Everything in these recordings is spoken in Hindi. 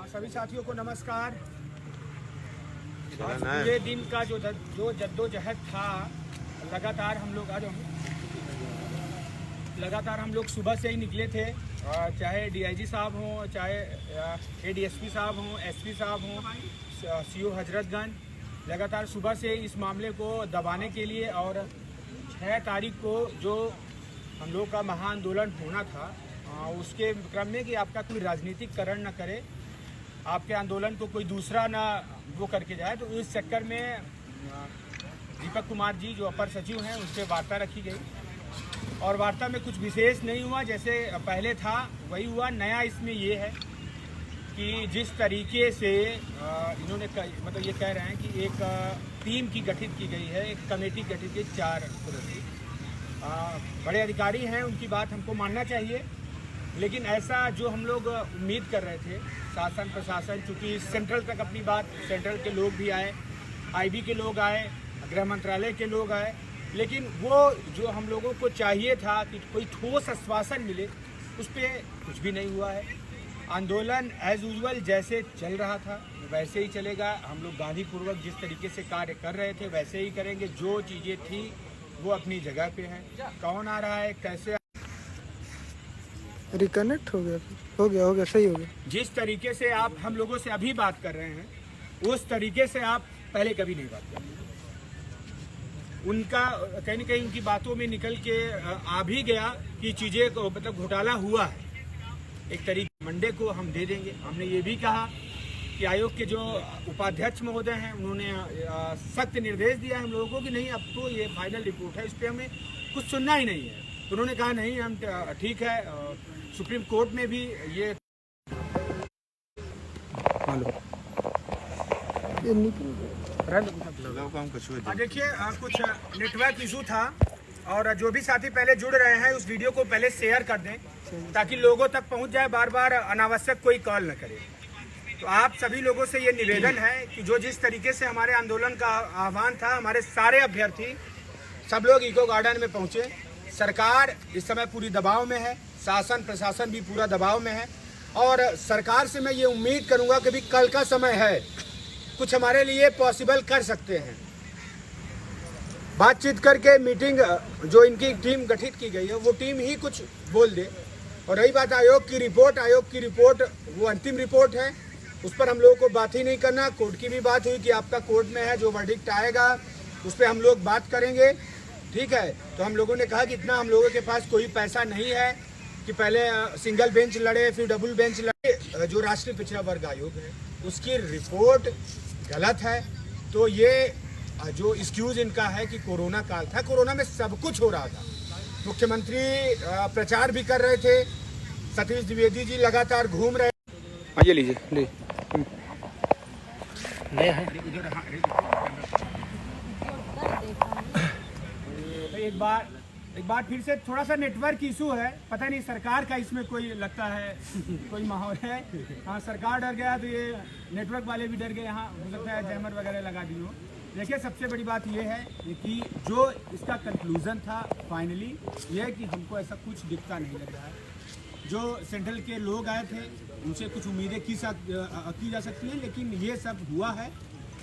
सभी साथियों को नमस्कार। ये दिन का जो जद्दोजहद था, लगातार हम लोग सुबह से ही निकले थे। चाहे डीआईजी साहब हों, चाहे एडीएसपी साहब हों, एसपी साहब हों, सीओ हजरतगंज, लगातार सुबह से इस मामले को दबाने के लिए। और 6 तारीख को जो हम लोग का महाआंदोलन होना था, उसके क्रम में कि आपका कोई राजनीतिकरण न करे, आपके आंदोलन को कोई दूसरा ना वो करके जाए, तो इस चक्कर में दीपक कुमार जी जो अपर सचिव हैं उनसे वार्ता रखी गई। और वार्ता में कुछ विशेष नहीं हुआ, जैसे पहले था वही हुआ। नया इसमें ये है कि जिस तरीके से इन्होंने मतलब ये कह रहे हैं कि एक टीम की गठित की गई है, एक कमेटी गठित की 4 सदस्यीय। बड़े अधिकारी हैं, उनकी बात हमको मानना चाहिए, लेकिन ऐसा जो हम लोग उम्मीद कर रहे थे, शासन प्रशासन, चूँकि सेंट्रल तक अपनी बात, सेंट्रल के लोग भी आए, आईबी के लोग आए, गृह मंत्रालय के लोग आए, लेकिन वो जो हम लोगों को चाहिए था कि कोई ठोस आश्वासन मिले, उस पर कुछ भी नहीं हुआ है। आंदोलन एज यूजुअल जैसे चल रहा था वैसे ही चलेगा। हम लोग गांधीपूर्वक जिस तरीके से कार्य कर रहे थे वैसे ही करेंगे। जो चीज़ें थी वो अपनी जगह पे हैं। कौन आ रहा है, कैसे रिकनेक्ट हो गया, सही हो गया। जिस तरीके से आप हम लोगों से अभी बात कर रहे हैं, उस तरीके से आप पहले कभी नहीं बात करते। उनका कहीं न कहीं उनकी बातों में निकल के आ भी गया कि चीज़ें को मतलब घोटाला हुआ है। एक तरीके मंडे को हम दे देंगे। हमने ये भी कहा कि आयोग के जो उपाध्यक्ष महोदय हैं उन्होंने सख्त निर्देश दिया हम लोगों को कि नहीं, अब तो ये फाइनल रिपोर्ट है, इस पर हमें कुछ सुनना ही नहीं है। उन्होंने कहा नहीं, हम ठीक है। सुप्रीम कोर्ट में भी ये देखिए कुछ नेटवर्क इशू था, और जो भी साथी पहले जुड़ रहे हैं उस वीडियो को पहले शेयर कर दें ताकि लोगों तक पहुंच जाए, बार बार अनावश्यक कोई कॉल न करे। तो आप सभी लोगों से ये निवेदन है कि जो जिस तरीके से हमारे आंदोलन का आह्वान था, हमारे सारे अभ्यर्थी सब लोग इको गार्डन में पहुंचे। सरकार इस समय पूरी दबाव में है, शासन प्रशासन भी पूरा दबाव में है, और सरकार से मैं ये उम्मीद करूंगा कि भी कल का समय है, कुछ हमारे लिए पॉसिबल कर सकते हैं। बातचीत करके मीटिंग जो इनकी टीम गठित की गई है वो टीम ही कुछ बोल दे। और रही बात आयोग की रिपोर्ट वो अंतिम रिपोर्ट है, उस पर हम लोगों को बात ही नहीं करना। कोर्ट की भी बात हुई कि आपका कोर्ट में है, जो वर्डिक्ट आएगा उस पर हम लोग बात करेंगे, ठीक है। तो हम लोगों ने कहा कि इतना हम लोगों के पास कोई पैसा नहीं है कि पहले सिंगल बेंच लड़े फिर डबल बेंच लड़े। जो राष्ट्रीय पिछड़ा वर्ग आयोग है उसकी रिपोर्ट गलत है। तो ये जो एक्सक्यूज इनका है कि कोरोना काल था, कोरोना में सब कुछ हो रहा था। मुख्यमंत्री प्रचार भी कर रहे थे, सतीश द्विवेदी जी लगातार घूम रहे। ये लीजिए एक बार फिर से थोड़ा सा नेटवर्क इशू है, पता नहीं सरकार का इसमें कोई लगता है कोई माहौल है। हाँ, सरकार डर गया तो ये नेटवर्क वाले भी डर गए। यहाँ हो सकता है जैमर वगैरह लगा दी हो। देखिए, सबसे बड़ी बात ये है कि जो इसका कंक्लूज़न था फाइनली ये है कि हमको ऐसा कुछ दिखता नहीं लग रहा है। जो सेंट्रल के लोग आए थे उनसे कुछ उम्मीदें की जा सकती हैं, लेकिन ये सब हुआ है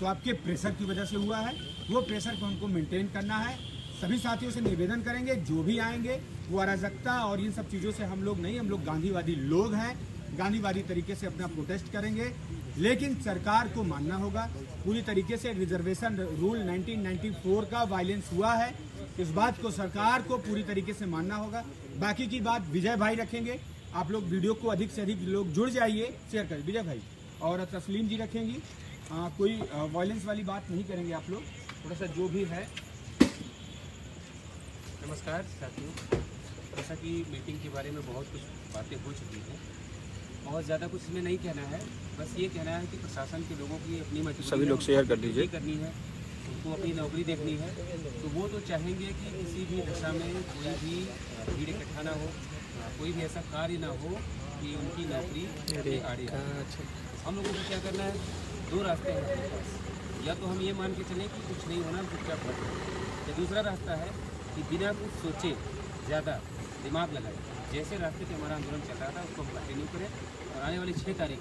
तो आपके प्रेशर की वजह से हुआ है। वो प्रेशर को हमको मेंटेन करना है। सभी साथियों से निवेदन करेंगे, जो भी आएंगे वो अराजकता और इन सब चीज़ों से हम लोग नहीं, हम लोग गांधीवादी लोग हैं, गांधीवादी तरीके से अपना प्रोटेस्ट करेंगे। लेकिन सरकार को मानना होगा पूरी तरीके से रिजर्वेशन रूल 1994 का वायलेंस हुआ है, इस बात को सरकार को पूरी तरीके से मानना होगा। बाकी की बात विजय भाई रखेंगे। आप लोग वीडियो को अधिक से अधिक लोग जुड़ जाइए, शेयर करें। विजय भाई और तस्लीम जी रखेंगी। कोई वायलेंस वाली बात नहीं करेंगे आप लोग, थोड़ा सा जो भी है। नमस्कार साथियों, जैसा कि मीटिंग के बारे में बहुत कुछ बातें हो चुकी हैं, बहुत ज़्यादा कुछ इसमें नहीं कहना है। बस ये कहना है कि प्रशासन के लोगों की अपनी मजबूरी सभी लोग शेयर कर दीजिए करनी है, उनको अपनी नौकरी देखनी है। तो वो तो चाहेंगे कि किसी भी दशा में कोई भी भीड़ इकट्ठा ना हो, कोई भी ऐसा कार्य ना हो कि उनकी नौकरी आड़े। हम लोगों को क्या करना है, 2 रास्ते हैं हमारे पास। या तो हम ये मान के चलें कि कुछ नहीं होना, चुपचाप बैठे, या दूसरा रास्ता है कि बिना कुछ सोचे ज़्यादा दिमाग लगाए जैसे रास्ते पे हमारा आंदोलन चल रहा था उसको हम कंटिन्यू करें। और आने वाली 6 तारीख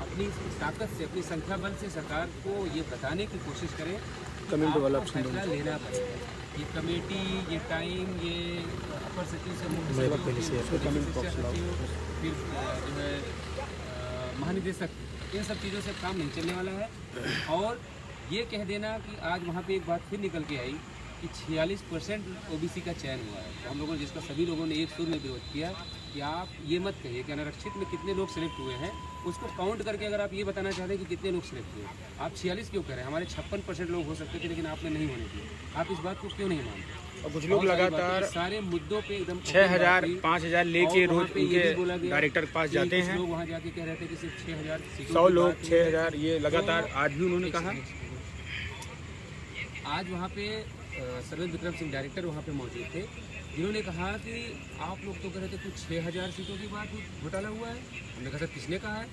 अपनी ताकत से, अपनी संख्या बल से सरकार को ये बताने की कोशिश करें कि कमेंट वाला आपको ऑप्शन फैसला लेना पड़ेगा। ये कमेटी, ये टाइम, ये अपर सचिव से मुख्य मेरे सचिव, पहले से फिर आपको कमेंट शिक्षा बॉक्स लाओ। सचिव, फिर जो है महानिदेशक, इन सब चीज़ों से काम नहीं चलने वाला है। और ये कह देना कि आज वहाँ पे एक बात फिर निकल के आई कि 46% ओबीसी का चयन हुआ है, तो हम लोगों ने, जिसका सभी लोगों ने एक सुर में विरोध किया कि आप ये मत कहिए कि अनारक्षित में कितने लोग सिलेक्ट हुए हैं, उसको काउंट करके अगर आप ये बताना चाहते हैं कि कितने लोग सिलेक्ट हुए, आप 46 क्यों कह रहे हैं? हमारे 56% लोग हो सकते थे, लेकिन आपने नहीं होने दिए। आप इस बात को क्यों नहीं मानते? और कुछ लोग बहुत सारी लगातार बातें, सारे मुद्दों पे एकदम 6,000 5,000 लेके और वहाँ रोज पे ये भी बोला उनके गया डायरेक्टर के पास कि जाते कुछ हैं। लोग वहाँ जाके कह रहे थे कि सिर्फ 6,000 सीटों 100 की लोग बात हुई है। 6,000 ये लगातार आज भी उन्होंने कहा। आज वहाँ पे सर्वेद विक्रम सिंह डायरेक्टर वहाँ पे मौजूद थे, जिन्होंने कहा कि आप लोग तो कह रहे थे कुछ 6,000 सीटों की बात घोटाला हुआ है। हमने कहा सर किसने कहा है?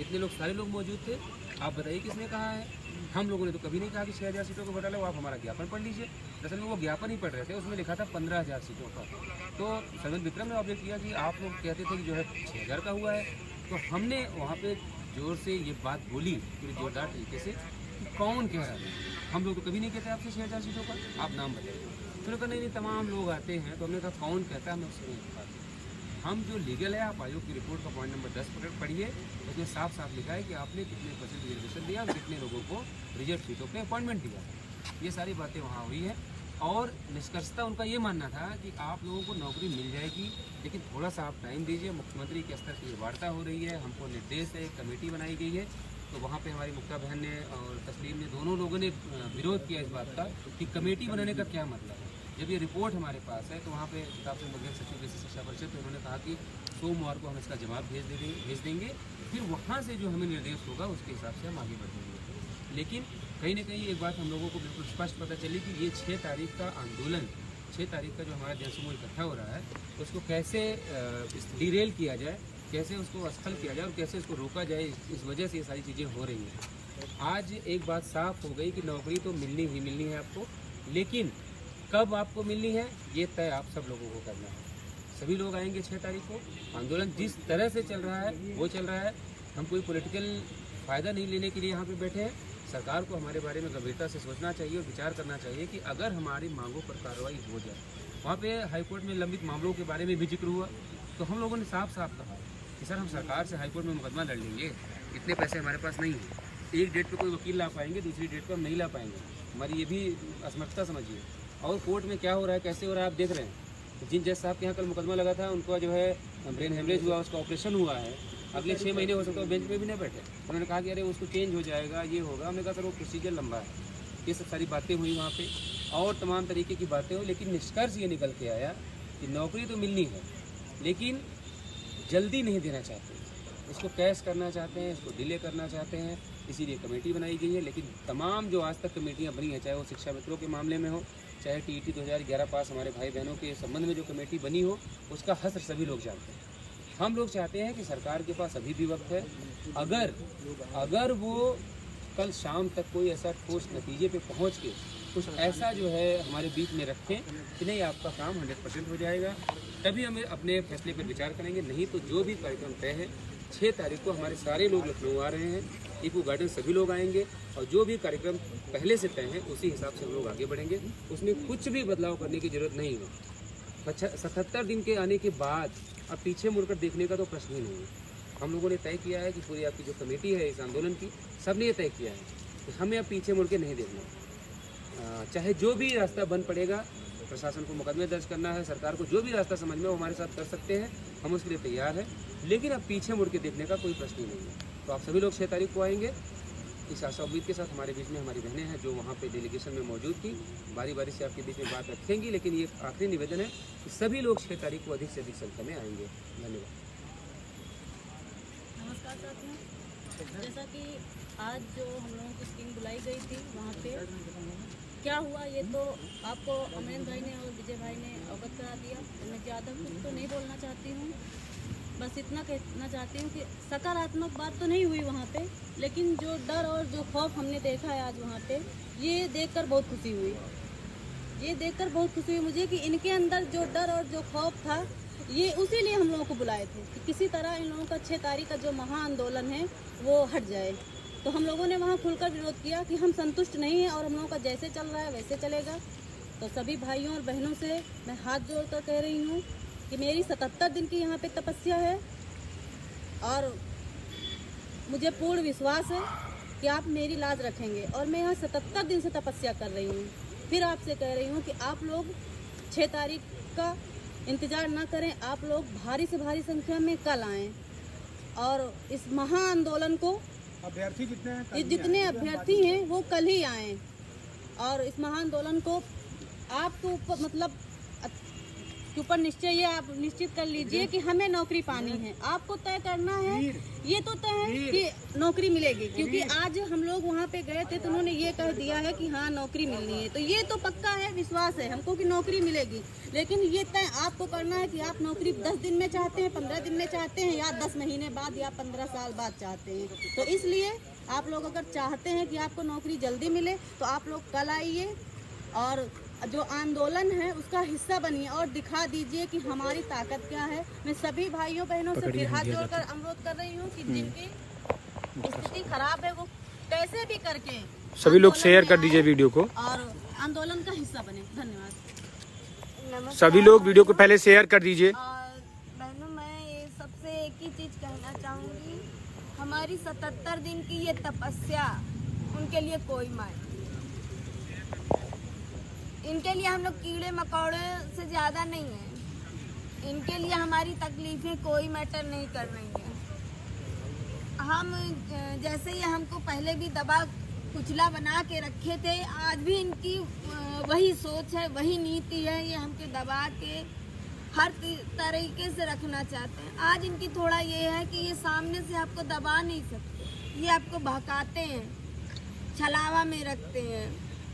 इतने लोग, सारे लोग मौजूद थे, आप बताइए किसने कहा है? हम लोगों ने तो कभी नहीं कहा कि 6,000 सीटों का घोटाला हो। आप हमारा ज्ञापन पढ़ लीजिए। दरअसल में वो ज्ञापन ही पढ़ रहे थे, उसमें लिखा था 15,000 सीटों का। तो सर्वेद विक्रम ने ऑब्जेक्ट किया कि आप लोग कहते थे कि जो है 6,000 का हुआ है। तो हमने वहाँ पे जोर से ये बात बोली पूरी जोरदार तरीके से कि कौन कह रहा है? हम लोग तो कभी नहीं कहते आपसे 6,000 सीटों का, आप नाम बताइए। फिर कहा नहीं तमाम लोग आते हैं। तो हमने कहा कौन कहता है, हमें उससे नहीं पता। हम जो लीगल है, आप आयोग की रिपोर्ट का पॉइंट नंबर 10 पढ़िए, उसमें साफ साफ लिखा है कि आपने कितने % रिजर्वेशन दिया और कितने लोगों को रिजर्व सीटों पे अपॉइंटमेंट दिया। ये सारी बातें वहाँ हुई है और निष्कर्षता उनका ये मानना था कि आप लोगों को नौकरी मिल जाएगी, लेकिन थोड़ा सा आप टाइम दीजिए। मुख्यमंत्री के स्तर की वार्ता हो रही है, हमको निर्देश है, कमेटी बनाई गई है। तो वहाँ पे हमारी मुक्ता बहन ने और तस्लीम ने, दोनों लोगों ने विरोध किया इस बात का कि कमेटी बनाने का क्या मतलब है। जब ये रिपोर्ट हमारे पास है तो वहाँ पे किताब से मुख्य सचिव जैसे शिक्षा परिषद, तो उन्होंने कहा कि सोमवार को हम इसका जवाब भेज देंगे, फिर वहाँ से जो हमें निर्देश होगा उसके हिसाब से हम आगे बढ़ेंगे। लेकिन कहीं ना कहीं एक बात हम लोगों को बिल्कुल स्पष्ट पता चली कि ये 6 तारीख का आंदोलन, 6 तारीख का जो हमारा जनसमूह इकट्ठा हो रहा है, उसको कैसे डिरेल किया जाए, कैसे उसको असफल किया जाए और कैसे उसको रोका जाए। इस वजह से ये सारी चीज़ें हो रही हैं। आज एक बात साफ हो गई कि नौकरी तो मिलनी ही मिलनी है आपको, लेकिन कब आपको मिलनी है ये तय आप सब लोगों को करना है। सभी लोग आएंगे 6 तारीख को। आंदोलन जिस तरह से चल रहा है वो चल रहा है। हम कोई पॉलिटिकल फ़ायदा नहीं लेने के लिए यहाँ पे बैठे हैं। सरकार को हमारे बारे में गंभीरता से सोचना चाहिए और विचार करना चाहिए कि अगर हमारी मांगों पर कार्रवाई हो जाए। वहाँ पे हाईकोर्ट में लंबित मामलों के बारे में भी जिक्र हुआ, तो हम लोगों ने साफ साफ कहा कि सर हम सरकार से हाईकोर्ट में मुकदमा लड़ लेंगे, इतने पैसे हमारे पास नहीं हैं। एक डेट पे कोई वकील ला पाएंगे, दूसरी डेट पे हम नहीं ला पाएंगे। हमारी ये भी असमर्थता समझिए। और कोर्ट में क्या हो रहा है, कैसे हो रहा है, आप देख रहे हैं। जिन जज साहब के यहाँ कल मुकदमा लगा था, उनका जो है ब्रेन हेमरेज हुआ, उसका ऑपरेशन हुआ है, अगले 6 महीने हो सकता है बेंच पे भी नहीं बैठे। उन्होंने कहा कि अरे उसको चेंज हो जाएगा, ये होगा। हमने कहा सर वो प्रोसीजर लंबा है। ये सब सारी बातें हुई वहाँ पे और तमाम तरीके की बातें हुई, लेकिन निष्कर्ष ये निकल के आया कि नौकरी तो मिलनी है, लेकिन जल्दी नहीं देना चाहते, इसको कैश करना चाहते हैं, इसको डिले करना चाहते हैं। इसीलिए कमेटी बनाई गई है। लेकिन तमाम जो आज तक कमेटियाँ बनी हैं, चाहे वो शिक्षा मित्रों के मामले में हो, चाहे टीईटी 2011 पास हमारे भाई बहनों के संबंध में जो कमेटी बनी हो, उसका हश्र सभी लोग जानते हैं। हम लोग चाहते हैं कि सरकार के पास अभी भी वक्त है। अगर वो कल शाम तक कोई ऐसा ठोस नतीजे पे पहुंच के कुछ ऐसा जो है हमारे बीच में रखें कि नहीं आपका काम 100% हो जाएगा, तभी हम अपने फैसले पर विचार करेंगे। नहीं तो जो भी कार्यक्रम तय है, 6 तारीख को हमारे सारे लोग लखनऊ आ रहे हैं, इको गार्डन सभी लोग आएंगे और जो भी कार्यक्रम पहले से तय है उसी हिसाब से हम लोग आगे बढ़ेंगे। उसमें कुछ भी बदलाव करने की जरूरत नहीं है। 77 दिन के आने के बाद अब पीछे मुड़कर देखने का तो प्रश्न ही नहीं है। हम लोगों ने तय किया है कि पूरी आपकी जो कमेटी है इस आंदोलन की, सब ने ये तय किया है कि हमें अब पीछे मुड़ के नहीं देखना। चाहे जो भी रास्ता बन पड़ेगा, प्रशासन को मुकदमे दर्ज करना है, सरकार को जो भी रास्ता समझ में वो हमारे साथ कर सकते हैं, हम उसके लिए तैयार हैं। लेकिन अब पीछे मुड़ के देखने का कोई प्रश्न ही नहीं है। तो आप सभी लोग 6 तारीख को आएंगे। इस आशा उम्मीद के साथ हमारे बीच में हमारी बहनें हैं जो वहाँ पे डेलीगेशन में मौजूद थी, बारी बारी से आपके बीच में बात रखेंगी। लेकिन ये आखिरी निवेदन है कि सभी लोग 6 तारीख को अधिक से अधिक संख्या में आएंगे। धन्यवाद। नमस्कार साथियों, जैसा कि आज जो हम लोगों की स्कीम बुलाई गई थी, वहाँ पे क्या हुआ ये तो आपको अमरेंद्र भाई ने और विजय भाई ने अवगत करा दिया। मैं ज़्यादा कुछ तो नहीं बोलना चाहती हूँ, बस इतना कहना चाहती हूँ कि सकारात्मक बात तो नहीं हुई वहाँ पे, लेकिन जो डर और जो खौफ हमने देखा है आज वहाँ पे, ये देखकर बहुत खुशी हुई। ये देखकर बहुत खुशी हुई मुझे कि इनके अंदर जो डर और जो खौफ था, ये उसी लिए हम लोगों को बुलाए थे कि किसी तरह इन लोगों का 6 तारीख का जो महा आंदोलन है वो हट जाए। तो हम लोगों ने वहाँ खुलकर विरोध किया कि हम संतुष्ट नहीं हैं और हम लोगों का जैसे चल रहा है वैसे चलेगा। तो सभी भाइयों और बहनों से मैं हाथ जोड़कर कह रही हूँ कि मेरी 77 दिन की यहाँ पे तपस्या है और मुझे पूर्ण विश्वास है कि आप मेरी लाज रखेंगे। और मैं यहाँ 77 दिन से तपस्या कर रही हूँ। फिर आपसे कह रही हूँ कि आप लोग 6 तारीख का इंतज़ार ना करें, आप लोग भारी से भारी संख्या में कल आएँ और इस महा आंदोलन को अभ्यर्थी जितने हैं ये जितने अभ्यर्थी हैं वो कल ही आएँ और इस महा आंदोलन को आपको ऊपर मतलब के ऊपर निश्चय ये आप निश्चित कर लीजिए कि हमें नौकरी पानी है। आपको तय करना है, ये तो तय है कि नौकरी मिलेगी, क्योंकि आज हम लोग वहाँ पे गए थे तो उन्होंने ये कह दिया है कि हाँ नौकरी मिलनी है। तो ये तो पक्का है, विश्वास है हमको कि नौकरी मिलेगी। लेकिन ये तय आपको करना है कि आप नौकरी 10 दिन में चाहते हैं, 15 दिन में चाहते हैं, या 10 महीने बाद या 15 साल बाद चाहते हैं। तो इसलिए आप लोग अगर चाहते हैं कि आपको नौकरी जल्दी मिले तो आप लोग कल आइए और जो आंदोलन है उसका हिस्सा बनिए और दिखा दीजिए कि हमारी ताकत क्या है। मैं सभी भाइयों बहनों से फिर हाथ जोड़कर अनुरोध कर रही हूँ कि जिनकी स्थिति खराब है वो कैसे भी करके सभी लोग शेयर कर दीजिए वीडियो को और आंदोलन का हिस्सा बने। धन्यवाद। सभी लोग वीडियो को पहले शेयर कर दीजिए। और बहनों मैं ये सबसे एक ही चीज़ कहना चाहूँगी, हमारी 77 दिन की ये तपस्या उनके लिए कोई मायने, इनके लिए हम लोग कीड़े मकोड़े से ज़्यादा नहीं हैं। इनके लिए हमारी तकलीफ़ें कोई मैटर नहीं कर रही हैं। हम जैसे ही हमको पहले भी दबा कुचला बना के रखे थे, आज भी इनकी वही सोच है, वही नीति है। ये हमको दबा के हर तरीके से रखना चाहते हैं। आज इनकी थोड़ा ये है कि ये सामने से आपको दबा नहीं सकते, ये आपको बहकाते हैं, छलावा में रखते हैं।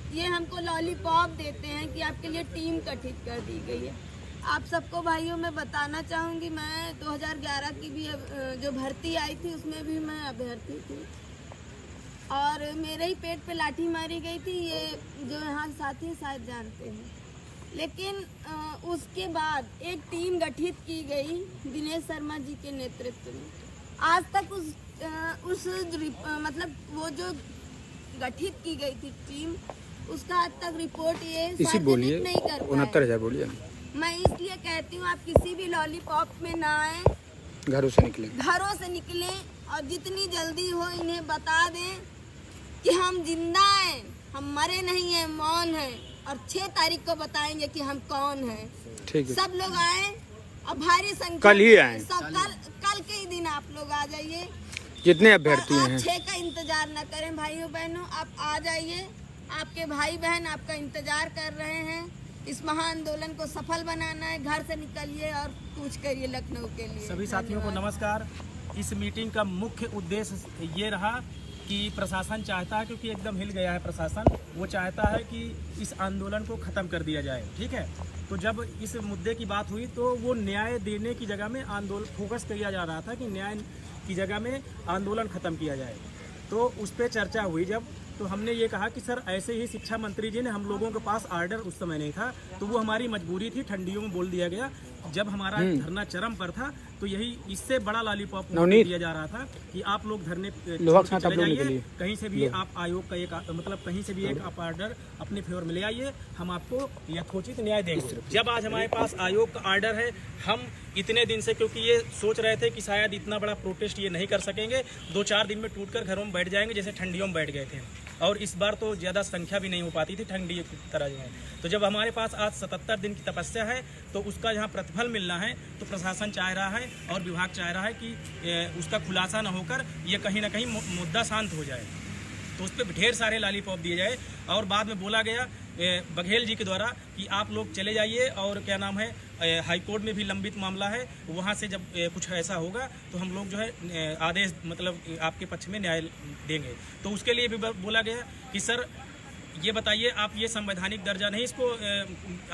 ये हमको लॉलीपॉप देते हैं कि आपके लिए टीम गठित कर दी गई है। आप सबको भाइयों मैं बताना चाहूँगी, मैं 2011 की भी जो भर्ती आई थी उसमें भी मैं अभ्यर्थी थी और मेरे ही पेट पे लाठी मारी गई थी। ये जो यहाँ साथी शायद जानते हैं। लेकिन उसके बाद एक टीम गठित की गई दिनेश शर्मा जी के नेतृत्व में। आज तक उस मतलब वो जो गठित की गई थी टीम, उसका आज तक रिपोर्ट ये सार्वजनिक नहीं कर पाए। 69,000 बोलिए। मैं इसलिए कहती हूँ आप किसी भी लॉलीपॉप में ना आए, घरों से निकलें और जितनी जल्दी हो इन्हें बता दें कि हम जिंदा हैं, हम मरे नहीं हैं, मौन हैं। और 6 तारीख को बताएंगे कि हम कौन हैं। ठीक है, सब लोग आए और भारी संख्या कल ही आए। कल के ही दिन आप लोग आ जाइए। जितने अभ्यर्थी हैं 6 का इंतजार न करें भाइयों बहनों, आप आ जाइए। आपके भाई बहन आपका इंतजार कर रहे हैं। इस महा आंदोलन को सफल बनाना है। घर से निकलिए और कूच करिए लखनऊ के लिए। सभी साथियों को नमस्कार। इस मीटिंग का मुख्य उद्देश्य ये रहा कि प्रशासन चाहता है, क्योंकि एकदम हिल गया है प्रशासन, वो चाहता है कि इस आंदोलन को ख़त्म कर दिया जाए। ठीक है, तो जब इस मुद्दे की बात हुई तो वो न्याय देने की जगह में आंदोलन फोकस किया जा रहा था कि न्याय की जगह में आंदोलन ख़त्म किया जाए। तो उस पर चर्चा हुई जब, तो हमने ये कहा कि सर ऐसे ही शिक्षा मंत्री जी ने, हम लोगों के पास आर्डर उस समय नहीं था, तो वो हमारी मजबूरी थी, ठंडियों में बोल दिया गया। जब हमारा धरना चरम पर था तो यही इससे बड़ा लॉलीपॉप दिया जा रहा था कि आप लोग धरने चले जाइए, कहीं से भी आप आयोग का एक मतलब कहीं से भी एक आप आर्डर अपने फेवर में ले आइए, हम आपको यथोचित न्याय देंगे। जब आज हमारे पास आयोग का आर्डर है, हम इतने दिन से, क्योंकि ये सोच रहे थे कि शायद इतना बड़ा प्रोटेस्ट ये नहीं कर सकेंगे, 2-4 दिन में टूटकर घरों में बैठ जाएंगे जैसे ठंडियों में बैठ गए थे। और इस बार तो ज़्यादा संख्या भी नहीं हो पाती थी ठंडी की तरह जो है। तो जब हमारे पास आज 77 दिन की तपस्या है तो उसका जहाँ प्रतिफल मिलना है, तो प्रशासन चाह रहा है और विभाग चाह रहा है कि उसका खुलासा न होकर ये कहीं ना कहीं मुद्दा शांत हो जाए। तो उस पर ढेर सारे लॉलीपॉप दिए जाए। और बाद में बोला गया बघेल जी के द्वारा कि आप लोग चले जाइए और क्या नाम है, हाई कोर्ट में भी लंबित मामला है, वहाँ से जब कुछ ऐसा होगा तो हम लोग जो है आदेश मतलब आपके पक्ष में न्याय देंगे। तो उसके लिए भी बोला गया कि सर ये बताइए, आप ये संवैधानिक दर्जा नहीं इसको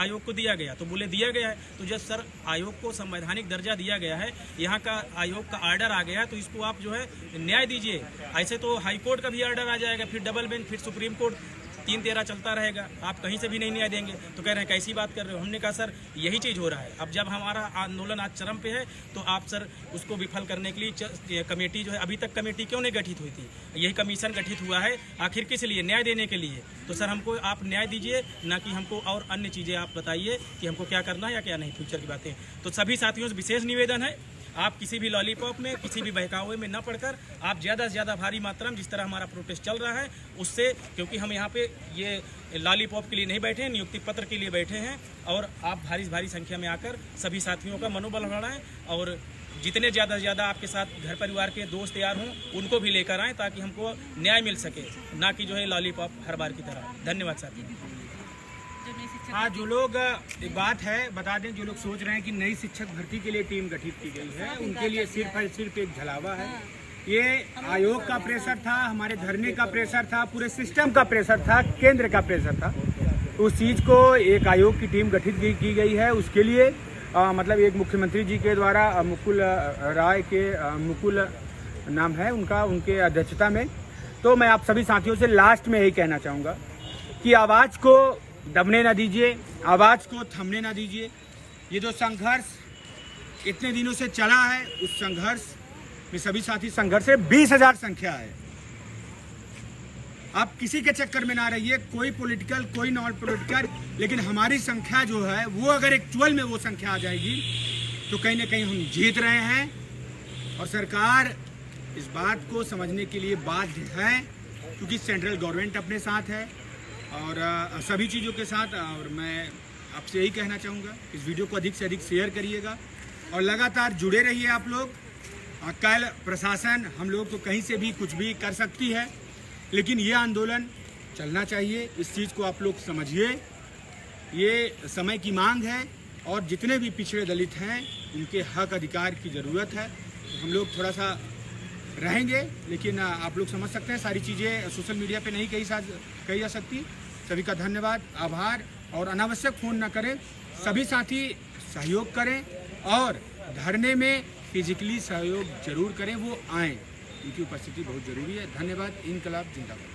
आयोग को दिया गया? तो बोले दिया गया है। तो जब सर आयोग को संवैधानिक दर्जा दिया गया है, यहाँ का आयोग का आर्डर आ गया है, तो इसको आप जो है न्याय दीजिए। ऐसे तो हाई कोर्ट का भी आर्डर आ जाएगा, फिर डबल बेंच, फिर सुप्रीम कोर्ट, 3-13 चलता रहेगा, आप कहीं से भी नहीं न्याय देंगे। तो कह रहे हैं कैसी बात कर रहे हो। हमने कहा सर यही चीज़ हो रहा है। अब जब हमारा आंदोलन आज चरम पे है तो आप सर उसको विफल करने के लिए कमेटी जो है, अभी तक कमेटी क्यों नहीं गठित हुई थी, यही कमीशन गठित हुआ है आखिर किस लिए, न्याय देने के लिए। तो सर हमको आप न्याय दीजिए, ना कि हमको और अन्य चीज़ें आप बताइए कि हमको क्या करना है या क्या नहीं, फ्यूचर की बातें। तो सभी साथियों से विशेष निवेदन है, आप किसी भी लॉलीपॉप में, किसी भी बहकावे में न पड़कर आप ज़्यादा से ज़्यादा भारी मात्रा में, जिस तरह हमारा प्रोटेस्ट चल रहा है उससे, क्योंकि हम यहाँ पे ये लॉलीपॉप के लिए नहीं बैठे हैं, नियुक्ति पत्र के लिए बैठे हैं। और आप भारी संख्या में आकर सभी साथियों का मनोबल बढ़ाएं और जितने ज़्यादा से ज़्यादा आपके साथ घर परिवार के दोस्त यार हों उनको भी लेकर आएँ, ताकि हमको न्याय मिल सके, ना कि जो है लॉलीपॉप हर बार की तरह। धन्यवाद साथियों। हाँ, जो लोग, एक बात है बता दें, जो लोग सोच रहे हैं कि नई शिक्षक भर्ती के लिए टीम गठित की गई है, उनके लिए सिर्फ एक झलावा है। ये आयोग का प्रेशर था, हमारे धरने का प्रेशर था, पूरे सिस्टम का प्रेशर था, केंद्र का प्रेशर था। उस चीज़ को एक आयोग की टीम गठित की गई है। उसके लिए मतलब एक मुख्यमंत्री जी के द्वारा मुकुल राय के, मुकुल नाम है उनका, उनके अध्यक्षता में। तो मैं आप सभी साथियों से लास्ट में यही कहना चाहूँगा कि आवाज़ को दबने ना दीजिए, आवाज़ को थमने ना दीजिए। ये जो संघर्ष इतने दिनों से चला है, उस संघर्ष में सभी साथी संघर्ष से 20,000 संख्या है। आप किसी के चक्कर में ना रहिए, कोई पॉलिटिकल, कोई नॉन पॉलिटिकल, लेकिन हमारी संख्या जो है वो अगर एक्चुअल में वो संख्या आ जाएगी तो कहीं ना कहीं हम जीत रहे हैं। और सरकार इस बात को समझने के लिए बाध्य है, क्योंकि सेंट्रल गवर्नमेंट अपने साथ है और सभी चीज़ों के साथ। और मैं आपसे यही कहना चाहूँगा, इस वीडियो को अधिक से अधिक शेयर करिएगा और लगातार जुड़े रहिए आप लोग। कल प्रशासन हम लोग को कहीं से भी कुछ भी कर सकती है, लेकिन ये आंदोलन चलना चाहिए। इस चीज़ को आप लोग समझिए, ये समय की मांग है और जितने भी पिछड़े दलित हैं उनके हक अधिकार की ज़रूरत है। तो हम लोग थोड़ा सा रहेंगे, लेकिन आप लोग समझ सकते हैं सारी चीज़ें सोशल मीडिया पे नहीं कही जा सकती। सभी का धन्यवाद, आभार। और अनावश्यक फ़ोन न करें, सभी साथी सहयोग करें और धरने में फिजिकली सहयोग जरूर करें, वो आएँ, उनकी उपस्थिति बहुत ज़रूरी है। धन्यवाद। इनकलाब जिंदाबाद।